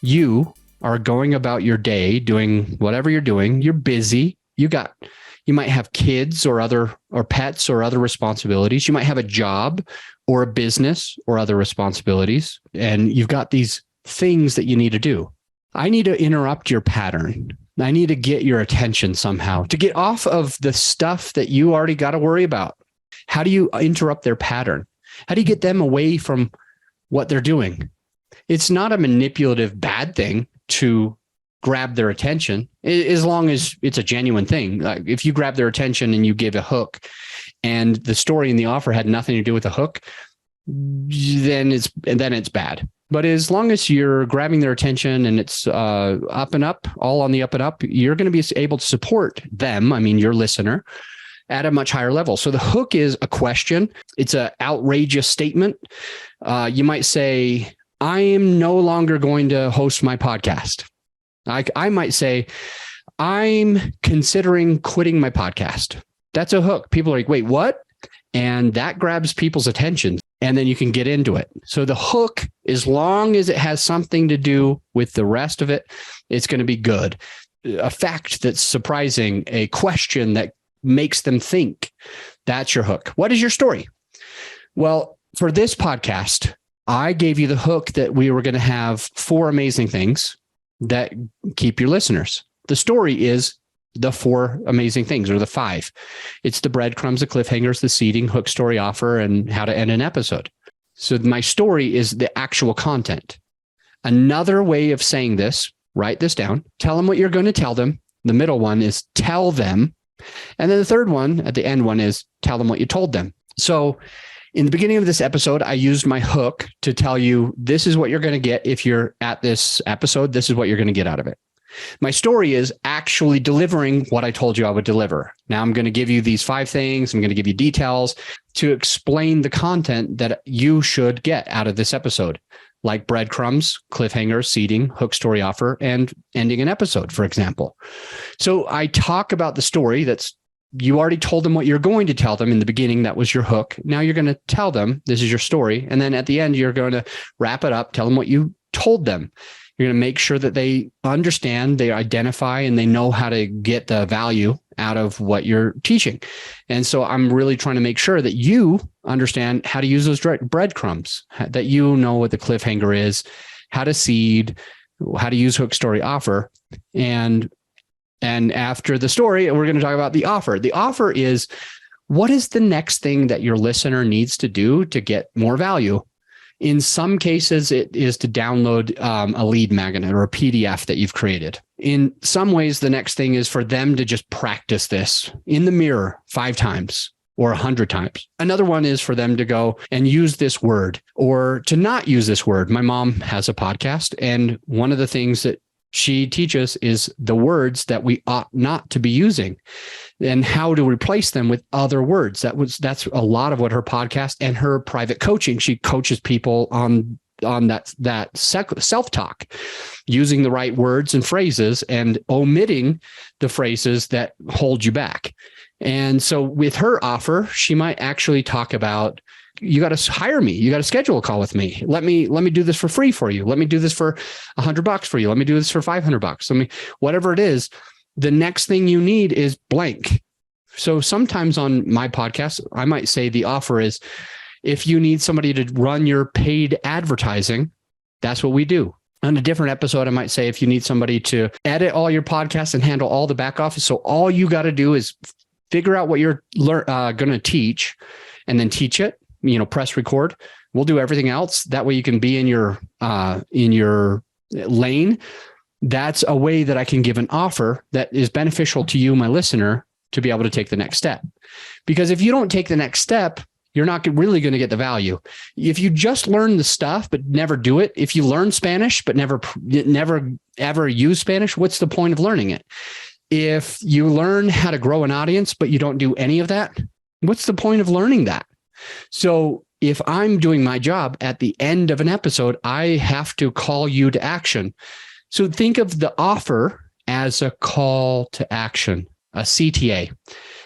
You are going about your day doing whatever you're doing. You're busy. You might have kids or pets or other responsibilities. You might have a job or a business or other responsibilities. And you've got these things that you need to do. I need to interrupt your pattern. I need to get your attention somehow to get off of the stuff that you already got to worry about. How do you interrupt their pattern? How do you get them away from what they're doing? It's not a manipulative bad thing to grab their attention, as long as it's a genuine thing. Like if you grab their attention and you give a hook and the story and the offer had nothing to do with the hook, then it's bad. But as long as you're grabbing their attention and it's up and up, all on the up and up, you're going to be able to support them, your listener, at a much higher level. So the hook is a question. It's an outrageous statement. You might say, I am no longer going to host my podcast. I might say, I'm considering quitting my podcast. That's a hook. People are like, wait, what? And that grabs people's attention. And then you can get into it. So the hook, as long as it has something to do with the rest of it, it's going to be good. A fact that's surprising, a question that makes them think, that's your hook. What is your story? Well, for this podcast, I gave you the hook that we were going to have 4 amazing things that keep your listeners. The story is the 4 amazing things, or the 5. It's the breadcrumbs, the cliffhangers, the seeding, hook, story, offer, and how to end an episode. So my story is the actual content. Another way of saying this, write this down, tell them what you're going to tell them. The middle one is tell them. And then the third one, at the end one, is tell them what you told them. So in the beginning of this episode, I used my hook to tell you, this is what you're going to get if you're at this episode. This is what you're going to get out of it. My story is actually delivering what I told you I would deliver. Now I'm going to give you these 5 things. I'm going to give you details to explain the content that you should get out of this episode, like breadcrumbs, cliffhangers, seeding, hook, story, offer, and ending an episode, for example. So I talk about the story you already told them what you're going to tell them in the beginning. That was your hook. Now you're going to tell them this is your story. And then at the end, you're going to wrap it up, tell them what you told them. You're going to make sure that they understand, they identify, and they know how to get the value out of what you're teaching. And so I'm really trying to make sure that you understand how to use those breadcrumbs, that you know what the cliffhanger is, how to seed, how to use hook, story, offer. And after the story, we're going to talk about the offer. The offer is, what is the next thing that your listener needs to do to get more value? In some cases, it is to download a lead magnet or a PDF that you've created. In some ways, the next thing is for them to just practice this in the mirror 5 times or 100 times. Another one is for them to go and use this word or to not use this word. My mom has a podcast, and one of the things that she teaches is the words that we ought not to be using and how to replace them with other words. That's a lot of what her podcast and her private coaching. She coaches people on that self-talk, using the right words and phrases and omitting the phrases that hold you back. And so with her offer, she might actually talk about, you got to hire me. You got to schedule a call with me. Let me do this for free for you. Let me do this for $100 for you. Let me do this for $500. Whatever it is, the next thing you need is blank. So sometimes on my podcast, I might say the offer is, if you need somebody to run your paid advertising, that's what we do. On a different episode, I might say, if you need somebody to edit all your podcasts and handle all the back office. So all you got to do is figure out what you're going to teach and then teach it. Press record. We'll do everything else. That way you can be in your lane. That's a way that I can give an offer that is beneficial to you, my listener, to be able to take the next step. Because if you don't take the next step, you're not really going to get the value. If you just learn the stuff, but never do it, if you learn Spanish, but never ever use Spanish, what's the point of learning it? If you learn how to grow an audience, but you don't do any of that, what's the point of learning that? So if I'm doing my job at the end of an episode, I have to call you to action. So think of the offer as a call to action, a CTA.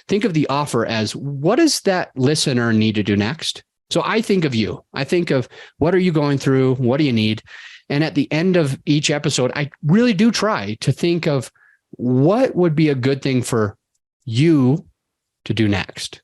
Think of the offer as, what does that listener need to do next? So I think of you. I think of, what are you going through? What do you need? And at the end of each episode, I really do try to think of what would be a good thing for you to do next.